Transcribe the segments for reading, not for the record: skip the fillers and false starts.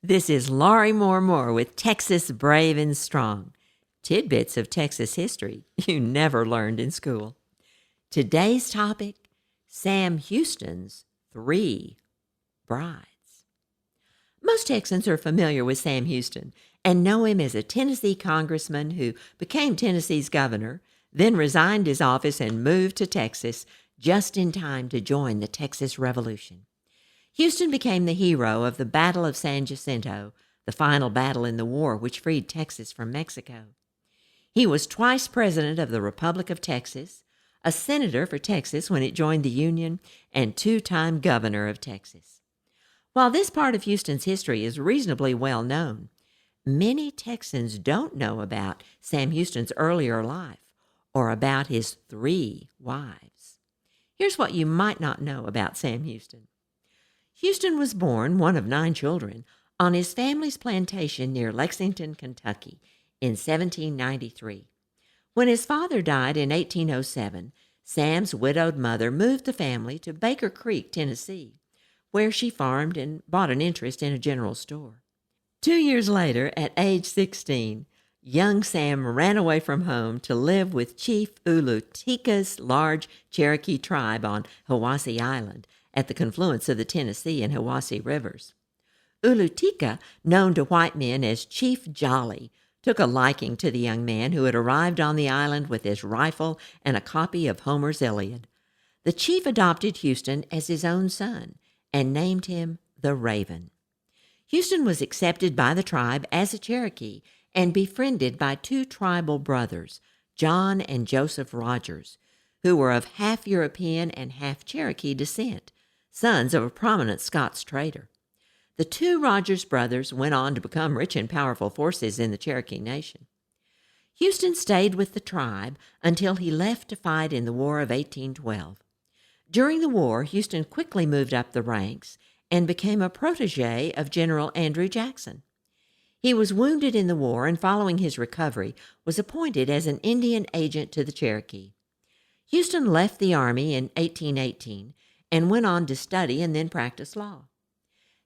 This is Laurie Moore-Moore with Texas Brave and Strong. Tidbits of Texas history you never learned in school. Today's topic, Sam Houston's 3 brides. Most Texans are familiar with Sam Houston and know him as a Tennessee congressman who became Tennessee's governor, then resigned his office and moved to Texas just in time to join the Texas Revolution. Houston became the hero of the Battle of San Jacinto, the final battle in the war which freed Texas from Mexico. He was twice president of the Republic of Texas, a senator for Texas when it joined the Union, and 2-time governor of Texas. While this part of Houston's history is reasonably well known, many Texans don't know about Sam Houston's earlier life or about his 3 wives. Here's what you might not know about Sam Houston. Houston was born, one of 9 children, on his family's plantation near Lexington, Kentucky, in 1793. When his father died in 1807, Sam's widowed mother moved the family to Baker Creek, Tennessee, where she farmed and bought an interest in a general store. 2 years later, at age 16, young Sam ran away from home to live with Chief Ulutika's large Cherokee tribe on Hiwassee Island, at the confluence of the Tennessee and Hiwassee rivers. Ulutika, known to white men as Chief Jolly, took a liking to the young man who had arrived on the island with his rifle and a copy of Homer's Iliad. The chief adopted Houston as his own son and named him the Raven. Houston was accepted by the tribe as a Cherokee and befriended by 2 tribal brothers, John and Joseph Rogers, who were of half European and half Cherokee descent, sons of a prominent Scots trader. The 2 Rogers brothers went on to become rich and powerful forces in the Cherokee Nation. Houston stayed with the tribe until he left to fight in the War of 1812. During the war, Houston quickly moved up the ranks and became a protege of General Andrew Jackson. He was wounded in the war and following his recovery was appointed as an Indian agent to the Cherokee. Houston left the Army in 1818 and went on to study and then practice law.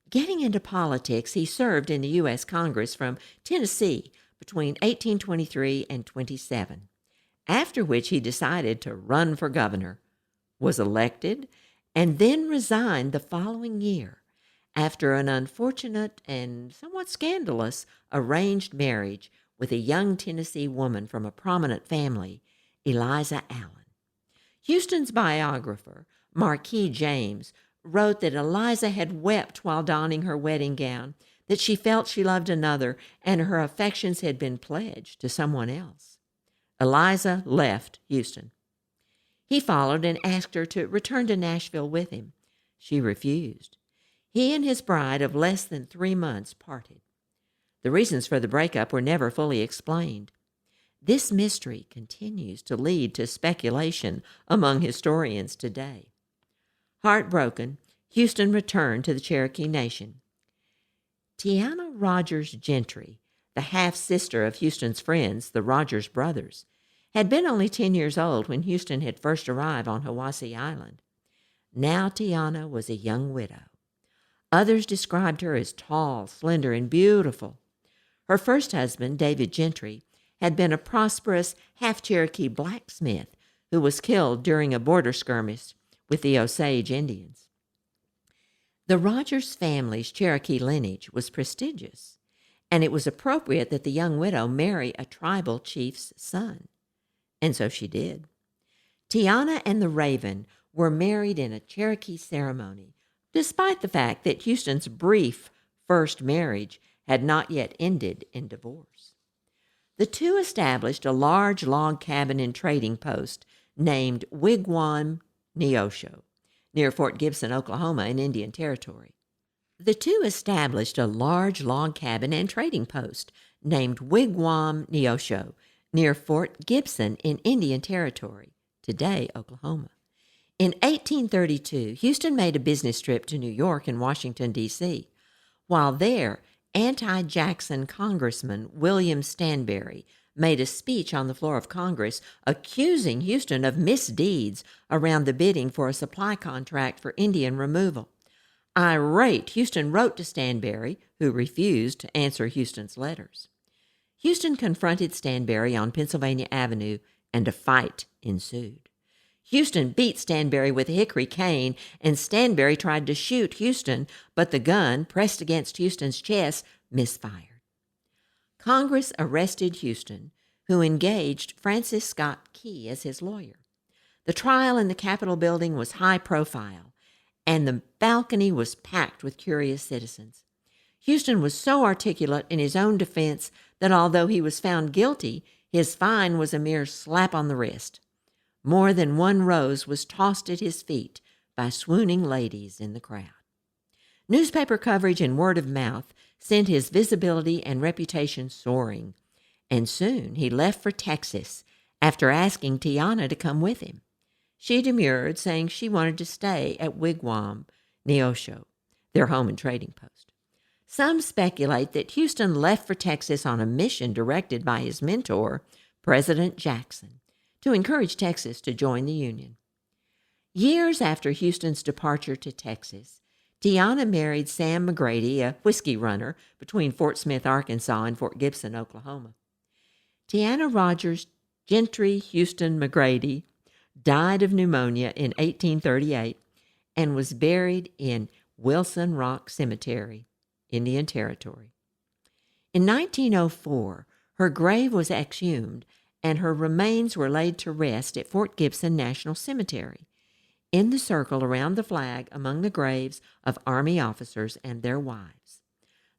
Getting into politics, he served in the U.S. Congress from Tennessee between 1823 and 27, after which he decided to run for governor, was elected, and then resigned the following year after an unfortunate and somewhat scandalous arranged marriage with a young Tennessee woman from a prominent family, Eliza Allen. Houston's biographer, Marquis James, wrote that Eliza had wept while donning her wedding gown, that she felt she loved another, and her affections had been pledged to someone else. Eliza left Houston. He followed and asked her to return to Nashville with him. She refused. He and his bride of less than 3 months parted. The reasons for the breakup were never fully explained. This mystery continues to lead to speculation among historians today. Heartbroken, Houston returned to the Cherokee Nation. Tiana Rogers Gentry, the half-sister of Houston's friends, the Rogers brothers, had been only 10 years old when Houston had first arrived on Hiwassee Island. Now Tiana was a young widow. Others described her as tall, slender, and beautiful. Her first husband, David Gentry, had been a prosperous half-Cherokee blacksmith who was killed during a border skirmish with the Osage Indians. The Rogers family's Cherokee lineage was prestigious, and it was appropriate that the young widow marry a tribal chief's son. And so she did. Tiana and the Raven were married in a Cherokee ceremony, despite the fact that Houston's brief first marriage had not yet ended in divorce. The 2 established a large log cabin and trading post named Wigwam Neosho, near Fort Gibson, Oklahoma, in Indian Territory. The 2 established a large log cabin and trading post named Wigwam Neosho, near Fort Gibson in Indian Territory, today Oklahoma. In 1832, Houston made a business trip to New York and Washington, D.C. While there, anti-Jackson Congressman William Stanberry made a speech on the floor of Congress accusing Houston of misdeeds around the bidding for a supply contract for Indian removal. Irate, Houston wrote to Stanberry, who refused to answer Houston's letters. Houston confronted Stanberry on Pennsylvania Avenue, and a fight ensued. Houston beat Stanberry with a hickory cane, and Stanberry tried to shoot Houston, but the gun, pressed against Houston's chest, misfired. Congress arrested Houston, who engaged Francis Scott Key as his lawyer. The trial in the Capitol building was high profile, and the balcony was packed with curious citizens. Houston was so articulate in his own defense that although he was found guilty, his fine was a mere slap on the wrist. More than one rose was tossed at his feet by swooning ladies in the crowd. Newspaper coverage and word of mouth sent his visibility and reputation soaring, and soon he left for Texas after asking Tiana to come with him. She demurred, saying she wanted to stay at Wigwam, Neosho, their home and trading post. Some speculate that Houston left for Texas on a mission directed by his mentor, President Jackson, to encourage Texas to join the Union. Years after Houston's departure to Texas, Tiana married Sam McGrady, a whiskey runner between Fort Smith, Arkansas, and Fort Gibson, Oklahoma. Tiana Rogers Gentry Houston McGrady died of pneumonia in 1838 and was buried in Wilson Rock Cemetery, Indian Territory. In 1904, her grave was exhumed and her remains were laid to rest at Fort Gibson National Cemetery, in the circle around the flag among the graves of Army officers and their wives.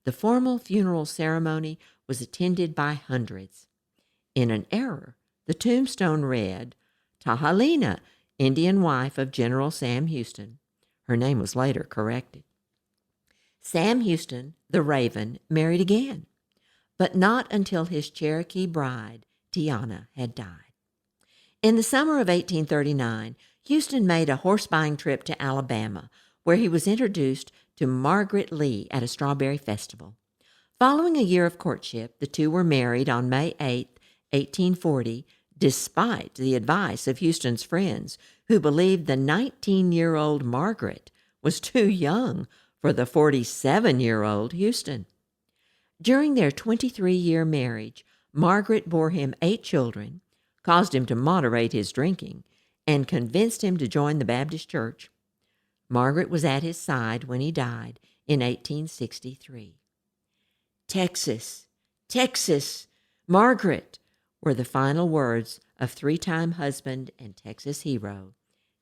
The formal funeral ceremony was attended by hundreds. In an error, the tombstone read, Tahalina, Indian wife of General Sam Houston. Her name was later corrected. Sam Houston, the Raven, married again, but not until his Cherokee bride, Tiana, had died. In the summer of 1839, Houston made a horse-buying trip to Alabama, where he was introduced to Margaret Lee at a strawberry festival. Following a year of courtship, the two were married on May 8, 1840, despite the advice of Houston's friends, who believed the 19-year-old Margaret was too young for the 47-year-old Houston. During their 23-year marriage, Margaret bore him 8 children, caused him to moderate his drinking, and convinced him to join the Baptist Church. Margaret was at his side when he died in 1863. Texas, Texas, Margaret, were the final words of 3-time husband and Texas hero,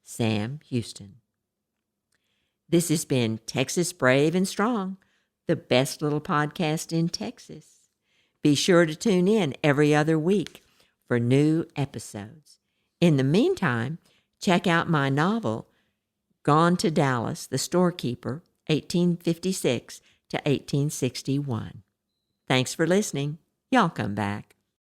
Sam Houston. This has been Texas Brave and Strong, the best little podcast in Texas. Be sure to tune in every other week for new episodes. In the meantime, check out my novel, Gone to Dallas, The Storekeeper, 1856 to 1861. Thanks for listening. Y'all come back.